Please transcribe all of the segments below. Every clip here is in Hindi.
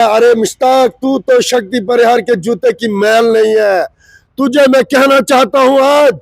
अरे मुश्ताक, तू तो शक्ति परिहार के जूते की मैल नहीं है। तुझे मैं कहना चाहता हूं आज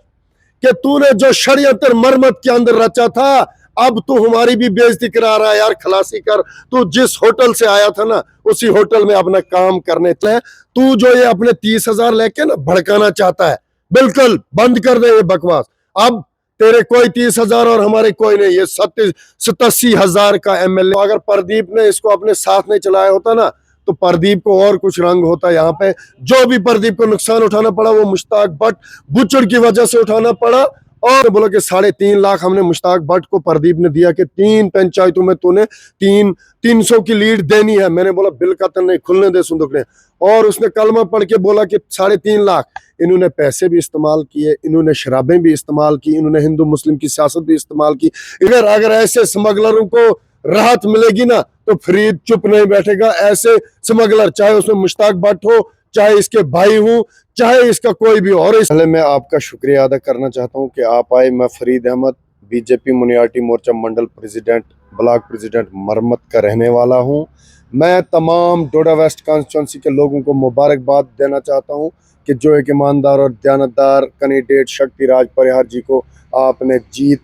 कि तूने जो षड्यंत्र मरमत के अंदर रचा था, अब तू हमारी भी बेइज्जती करा रहा है यार। खलासी कर, तू जिस होटल से आया था ना, उसी होटल में अपना काम करने चले। तू जो ये अपने 30,000 लेके ना भड़काना चाहता है, बिल्कुल बंद कर दे ये बकवास। अब तेरे कोई 30,000 और हमारे कोई नहीं। ये 87,000 का एमएलए। अगर प्रदीप ने इसको अपने साथ नहीं चलाया होता ना, तो प्रदीप को और कुछ रंग होता। यहाँ पे जो भी प्रदीप को नुकसान उठाना पड़ा वो मुश्ताक भट्ट बुचड़ की वजह से उठाना पड़ा। और बोला कि 3.5 लाख हमने मुश्ताक भट्ट को प्रदीप ने दिया कि 3 पंचायतों में तूने 300 की लीड देनी है। मैंने बोला बिल कतन नहीं, खुलने दे संदूक ने। और उसने कलमा पढ़ के बोला कि 3.5 लाख। इन्होंने पैसे भी इस्तेमाल किए, इन्होंने शराबें भी इस्तेमाल की, इन्होंने हिंदू मुस्लिम की सियासत भी इस्तेमाल की। अगर ऐसे स्मगलरों को राहत मिलेगी ना, तो फरीद चुप नहीं बैठेगा। ऐसे स्मगलर, चाहे उसमें मुश्ताक भट्ट हो, चाहे इसके भाई हूं, चाहे इसका कोई भी और। पहले मैं आपका शुक्रिया अदा करना चाहता हूं कि आप आए। मैं फरीद अहमद, बीजेपी मुनियाटी मोर्चा मंडल प्रेसिडेंट, ब्लॉक प्रेसिडेंट मरमत का रहने वाला हूं। मैं तमाम डोडा वेस्ट कॉन्स्टिट्यूंसी के लोगों को मुबारकबाद देना चाहता हूं कि जो एक ईमानदार और दयानतदार कैंडिडेट शक्ति राज परिहार जी को आपने जीत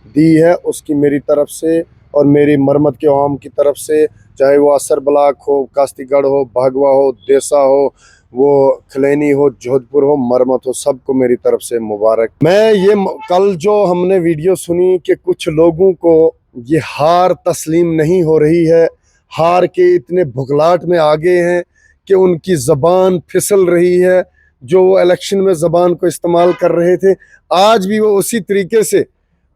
दी है, उसकी मेरी तरफ से और मेरी मरमत के आवाम की तरफ से, चाहे वो असर ब्लॉक हो, कास्तीगढ़ हो, भागवा हो, देसा हो, वो खलैनी हो, जोधपुर हो, मरमत हो, सबको मेरी तरफ से मुबारक। मैं ये कल जो हमने वीडियो सुनी कि कुछ लोगों को ये हार तस्लीम नहीं हो रही है, हार के इतने भुखलाट में आ गए हैं कि उनकी ज़बान फिसल रही है। जो वो इलेक्शन में ज़बान को इस्तेमाल कर रहे थे, आज भी वो उसी तरीके से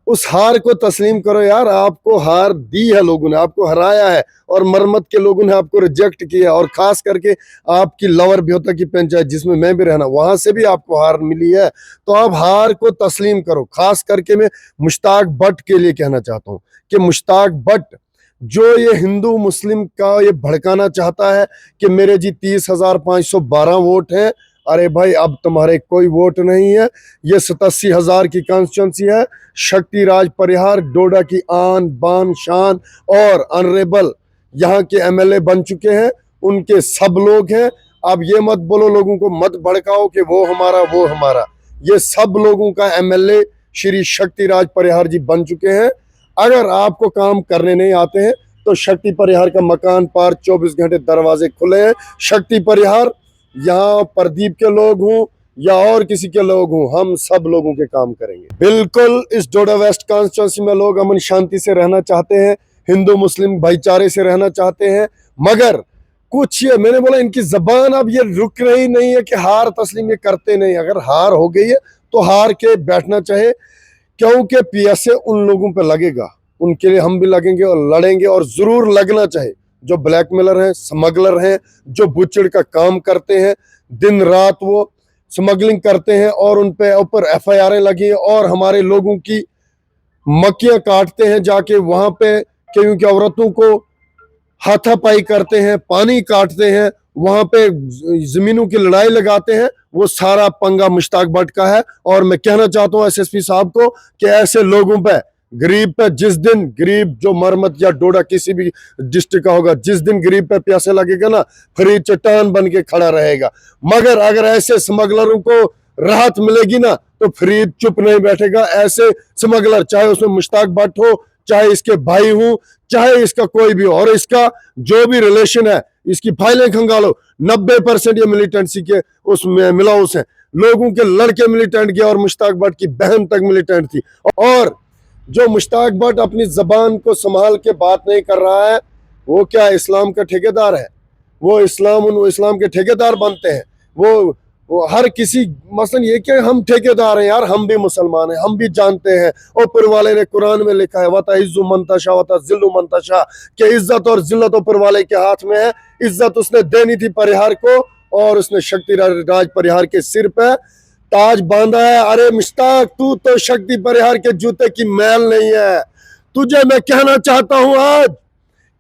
उस हार को तस्लीम करो यार। आपको हार दी है लोगों ने, आपको हराया है, और मरमत के लोगों ने आपको रिजेक्ट किया। और खास करके आपकी लवर ब्योता की पंचायत जिसमें मैं भी रहना, वहां से भी आपको हार मिली है। तो आप हार को तस्लीम करो। खास करके मैं मुश्ताक भट्ट के लिए कहना चाहता हूँ कि मुश्ताक भट्ट जो ये हिंदू मुस्लिम का ये भड़काना चाहता है कि मेरे जी 30,512 वोट हैं। अरे भाई, अब तुम्हारे कोई वोट नहीं है। ये 87,000 की कॉन्स्टिट्यूंसी है। शक्ति राज परिहार डोडा की आन बान शान और ऑनरेबल यहाँ के एमएलए बन चुके हैं, उनके सब लोग हैं। अब ये मत बोलो, लोगों को मत भड़काओ कि वो हमारा वो हमारा। ये सब लोगों का एमएलए श्री शक्ति राज परिहार जी बन चुके हैं। अगर आपको काम करने नहीं आते हैं तो शक्ति परिहार का मकान पार 24 घंटे दरवाजे खुले हैं। शक्ति परिहार, यहाँ प्रदीप के लोग हों या और किसी के लोग हों, हम सब लोगों के काम करेंगे। बिल्कुल इस डोडा वेस्ट कॉन्स्टिट्यूंसी में लोग अमन शांति से रहना चाहते हैं, हिंदू मुस्लिम भाईचारे से रहना चाहते हैं। मगर कुछ ये मैंने बोला, इनकी जबान अब ये रुक रही नहीं है कि हार तस्लीम ये करते नहीं। अगर हार हो गई है तो हार के बैठना चाहे, क्योंकि पीएसए उन लोगों पे लगेगा, उनके लिए हम भी लगेंगे और लड़ेंगे। और जरूर लगना चाहे जो ब्लैकमेलर हैं, स्मगलर हैं, जो बुचड़ का काम करते हैं, दिन रात वो स्मगलिंग करते हैं और उन पे ऊपर एफआईआर लगी और हमारे लोगों की मक्खियां काटते हैं जाके वहां पे, क्योंकि औरतों को हाथापाई करते हैं, पानी काटते हैं, वहां पे जमीनों की लड़ाई लगाते हैं। वो सारा पंगा मुश्ताक भट्ट का है। और मैं कहना चाहता हूँ एसएसपी साहब को कि ऐसे लोगों पे, गरीब पे जिस दिन, गरीब जो मरमत या डोडा किसी भी डिस्ट्रिक्ट का होगा, जिस दिन गरीब पे प्यासे लगेगा ना, फरीद चट्टान बन के खड़ा रहेगा। मगर अगर ऐसे स्मगलरों को राहत मिलेगी ना, तो फरीद चुप नहीं बैठेगा। ऐसे स्मगलर, चाहे उसमें मुश्ताक भट्ट हो, चाहे इसके भाई हूं, चाहे इसका कोई भी हो, और इसका जो भी रिलेशन है, इसकी फाइलें खंगालो। 90% ये मिलिटेंसी के उसमें मिलाउस है। लोगों के लड़के मिलिटेंट किया और मुश्ताक भट्ट की बहन तक मिलिटेंट थी। और जो मुश्ताक भट्ट अपनी जबान को संभाल के बात नहीं कर रहा है, वो क्या इस्लाम का ठेकेदार है? वो इस्लाम के ठेकेदार बनते हैं। वो हर किसी, मसलन ये कि हम ठेकेदार हैं यार, हम भी मुसलमान हैं, हम भी जानते हैं। ऊपर वाले ने कुरान में लिखा है, वता इज्जु मंतशा वता जिल्लु मंतशा, कि इज्जत और जिल्लत ऊपर वाले के हाथ में है। इज्जत उसने देनी थी परिहार को, और उसने शक्ति राज परिहार के सिर पे ताज बांधा है। अरे मुश्ताक, तू तो शक्ति परिहार के जूते की मैल नहीं है। तुझे मैं कहना चाहता हूं आज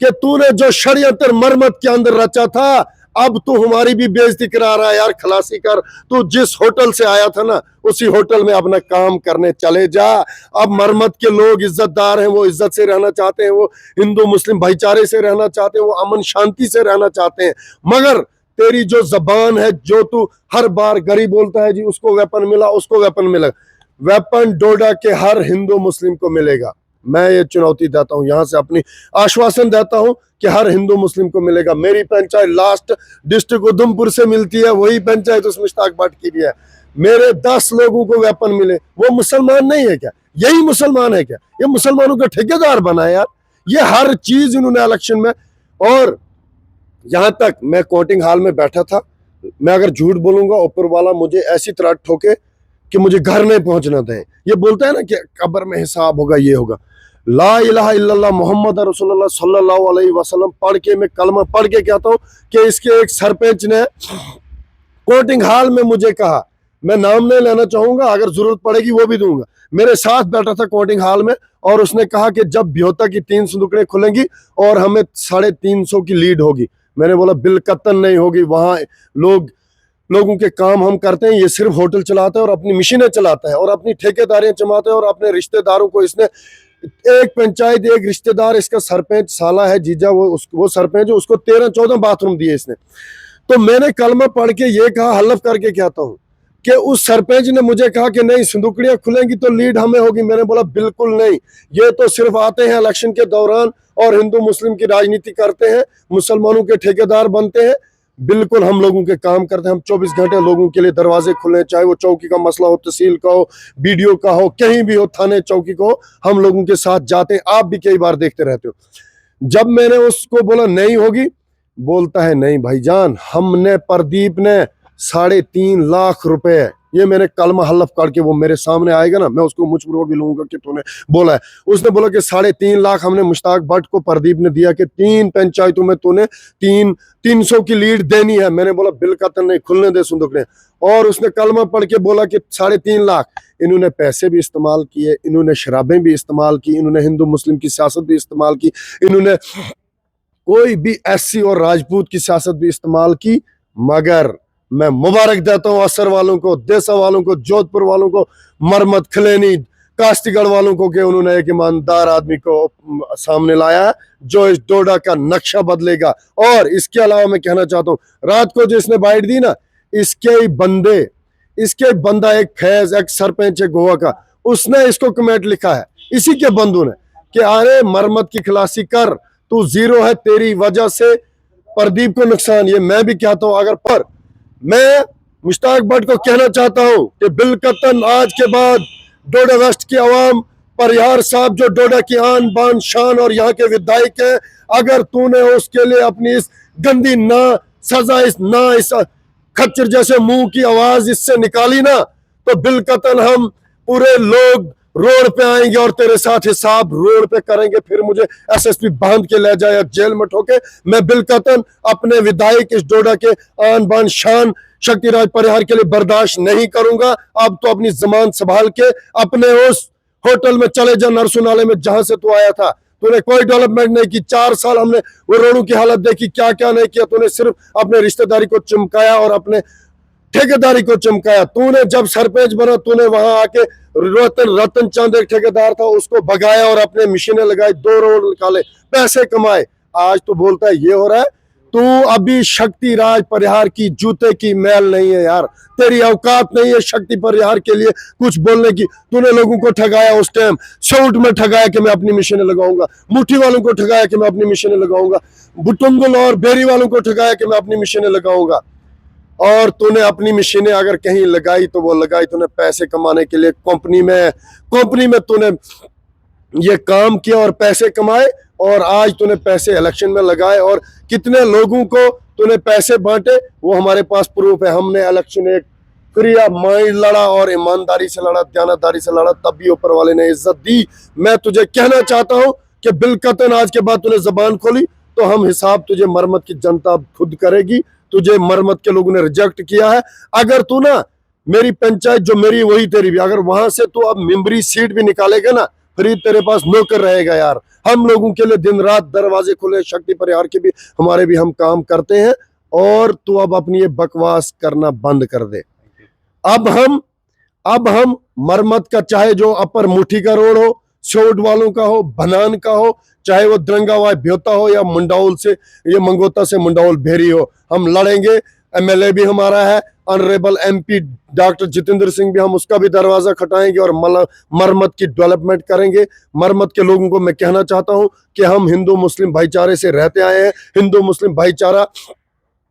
कि तूने जो षड्यंत्र मरमत के अंदर रचा था, अब तो हमारी भी बेइज्जती करा रहा है यार। खलासी कर, तू जिस होटल से आया था ना उसी होटल में अपना काम करने चले जा। अब मरमत के लोग इज्जतदार हैं, वो इज्जत से रहना चाहते हैं, वो हिंदू मुस्लिम भाईचारे से रहना चाहते हैं, वो अमन शांति से रहना चाहते हैं। मगर तेरी जो जबान है, जो तू हर बार गरीब बोलता है जी उसको वेपन मिला, उसको वेपन मिला, वेपन डोडा के हर हिंदू मुस्लिम को मिलेगा। मैं ये चुनौती देता हूं, यहां से अपनी आश्वासन देता हूं कि हर हिंदू मुस्लिम को मिलेगा। मेरी पंचायत लास्ट डिस्ट्रिक्ट उधमपुर से मिलती है, वही पंचायत उस मुश्ताक भट्ट की भी है। मेरे 10 लोगों को वेपन मिले, वो मुसलमान नहीं है क्या? यही मुसलमान है क्या? ये मुसलमानों का ठेकेदार बना यार। ये हर चीज इन्होंने इलेक्शन में। और यहां तक मैं कोटिंग हॉल में बैठा था, मैं अगर झूठ बोलूंगा ऊपर वाला मुझे ऐसी तरह ठोके कि मुझे घर नहीं पहुंचना दें। ये बोलता है ना कि कब्र में हिसाब होगा, ये होगा। ला इलाहा इल्लल्लाह मोहम्मद रसूलुल्लाह सल्लल्लाहु अलैहि वसल्लम पढ़ के, मैं कलमा पढ़ के कहता हूँ कि इसके एक सरपंच ने कोटिंग हॉल में मुझे कहा, मैं नाम नहीं लेना चाहूंगा, अगर जरूरत पड़ेगी वो भी दूंगा, मेरे साथ बैठा था कोटिंग हॉल में, और उसने कहा कि जब ब्योता की 3 संदूकड़े खुलेंगी और हमें 350 की लीड होगी। मैंने बोला बिलकतन नहीं होगी, वहां लोगों के काम हम करते हैं, ये सिर्फ होटल चलाता है और अपनी मशीनें चलाता है और अपनी ठेकेदारियां चलाता है और अपने रिश्तेदारों को इसने एक पंचायत, एक रिश्तेदार, इसका सरपंच साला है जीजा, वो सरपंच, उसको 13-14 बाथरूम दिए इसने। तो मैंने कलमा पढ़ के ये कहा, हलफ करके कहता हूँ कि उस सरपंच ने मुझे कहा कि नहीं संदूकड़ियां खुलेंगी तो लीड हमें होगी। मैंने बोला बिल्कुल नहीं, ये तो सिर्फ आते हैं इलेक्शन के दौरान और हिंदू मुस्लिम की राजनीति करते हैं, मुसलमानों के ठेकेदार बनते हैं। बिल्कुल हम लोगों के काम करते हैं, हम 24 घंटे लोगों के लिए दरवाजे खुले, चाहे वो चौकी का मसला हो, तहसील का हो, बीडीओ का हो, कहीं भी हो, थाने चौकी का हो, हम लोगों के साथ जाते हैं। आप भी कई बार देखते रहते हो। जब मैंने उसको बोला नहीं होगी, बोलता है नहीं भाईजान, हमने, प्रदीप ने 3.5 लाख रुपए, ये मैंने कलमा हलफ करके, वो मेरे सामने आएगा ना, मैं उसको मुझ भी लूंगा कि तूने बोला है। उसने बोला कि 3.5 लाख हमने मुश्ताक भट्ट को, प्रदीप ने दिया कि 3 पंचायतों में तूने 300 की लीड देनी है। मैंने बोला बिलकतन नहीं, खुलने दे संदूकड़े। और उसने कलमा पढ़ के बोला कि 3.5 लाख। इन्होंने पैसे भी इस्तेमाल किए, इन्होंने शराबें भी इस्तेमाल की, इन्होंने हिंदू मुस्लिम की सियासत भी इस्तेमाल की, इन्होंने कोई भी एससी और राजपूत की सियासत भी इस्तेमाल की। मगर मैं मुबारक देता हूं असर वालों को, देसा वालों को, जोधपुर वालों को, मरमत, खलेनी, कास्तीगढ़ वालों को, कि उन्होंने एक ईमानदार आदमी को सामने लाया है जो इस डोडा का नक्शा बदलेगा। और इसके अलावा मैं कहना चाहता हूं, रात को जो इसने बाइट दी ना, इसके बंदा एक फैज, एक सरपंच है गोवा का, उसने इसको कमेंट लिखा है, इसी के बंधु ने, कि अरे मरमत की खलासी कर, तू जीरो है, तेरी वजह से प्रदीप को नुकसान। ये मैं भी कहता हूं। अगर पर मैं मुश्ताक भट्ट को कहना चाहता हूं कि बिलकतन आज के बाद डोडा वेस्ट की आवाम, परिहार साहब जो डोडा की आन बान शान और यहाँ के विधायक हैं, अगर तूने उसके लिए अपनी इस गंदी ना सजा, इस खच्चर जैसे मुंह की आवाज इससे निकाली ना, तो बिलकतन हम पूरे लोग रोड पे आएंगे और तेरे साथ हिसाब रोड पे करेंगे। फिर मुझे एसएसपी बांध के ले जाए, जेल में ठोके, मैं बिलकतन अपने विधायक इस डोडा के आन बान शान शक्तिराज परिहार के लिए बर्दाश्त नहीं करूंगा। अब तो अपनी जबान संभाल के अपने उस होटल में चले जा, नरसू नाले में, जहां से तू आया था। तूने कोई डेवलपमेंट नहीं की, 4 साल हमने वो रोडों की हालत देखी, क्या क्या नहीं किया। तूने सिर्फ अपने रिश्तेदारी को चमकाया और अपने ठेकेदारी को चमकाया। तूने जब सरपंच बना, तूने वहां आके रतन चंद एक ठेकेदार था, उसको भगाया और अपने मशीनें लगाई, 2 रोड निकाले, पैसे कमाए। आज तो बोलता है ये हो रहा है। तू अभी शक्ति राज परिहार की जूते की मैल नहीं है यार, तेरी औकात नहीं है शक्ति परिहार के लिए कुछ बोलने की। तूने लोगों को ठगाया, उस टाइम शूट में ठगाया कि मैं अपनी मशीनें लगाऊंगा, मुट्ठी वालों को ठगाया कि मैं अपनी मशीनें लगाऊंगा, बुटुंगुल और बेरी वालों को ठगाया कि मैं अपनी मशीनें लगाऊंगा। और तूने अपनी मशीनें अगर कहीं लगाई तो वो लगाई तूने पैसे कमाने के लिए। कंपनी में तूने ये काम किया और पैसे कमाए, और आज तूने पैसे इलेक्शन में लगाए और कितने लोगों को तूने पैसे बांटे, वो हमारे पास प्रूफ है। हमने इलेक्शन एक क्रिया माइंड लड़ा और ईमानदारी से लड़ा, दयानतदारी से लड़ा, तब भी ऊपर वाले ने इज्जत दी। मैं तुझे कहना चाहता हूं कि बिलकतन आज के बाद तूने जबान खोली तो हम हिसाब तुझे मरमत की जनता खुद करेगी। तुझे मरमत के लोगों ने रिजेक्ट किया है। अगर तू ना मेरी पंचायत जो मेरी वही तेरी भी, अगर वहां से तू अब मेंबरी सीट भी निकालेगा ना, फिर तेरे पास नौकर रहेगा यार। हम लोगों के लिए दिन रात दरवाजे खुले, शक्ति परिहार के भी हमारे भी हम काम करते हैं और तू अब अपनी ये बकवास करना बंद कर दे। अब हम मरमत का, चाहे जो अपर मुठी का रोड हो, शोड वालों का हो, बनान का हो, चाहे वो द्रंगावाय ब्योता हो या मुंडाउल से, ये मंगोता से मुंडाउल भेरी हो, हम लड़ेंगे। एमएलए भी हमारा है, honourable MP doctor Jitendra Singh भी, हम उसका भी दरवाजा खटाएंगे और मरमत की डेवलपमेंट करेंगे। मरमत के लोगों को मैं कहना चाहता हूं कि हम हिंदू मुस्लिम भाईचारे से रहते आए हैं। हिंदू मुस्लिम भाईचारा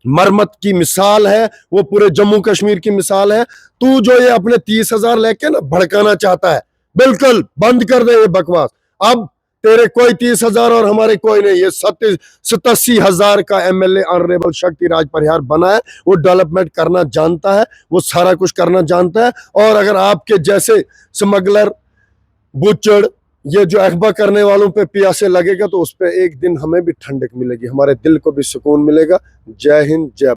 मरमत की मिसाल है, वो पूरे जम्मू कश्मीर की मिसाल है। तू जो ये अपने 30,000 लेके ना भड़काना चाहता है, बिल्कुल बंद कर दे ये बकवास। अब तेरे कोई 30,000 और हमारे कोई नहीं। ये 87,000 का एमएलए ऑनरेबल शक्ति राज परिहार बना है। वो डेवलपमेंट करना जानता है, वो सारा कुछ करना जानता है। और अगर आपके जैसे स्मगलर, बुचड़, ये जो अखबा करने वालों पे प्यासे लगेगा तो उस पे एक दिन हमें भी ठंडक मिलेगी, हमारे दिल को भी सुकून मिलेगा। जय हिंद, जय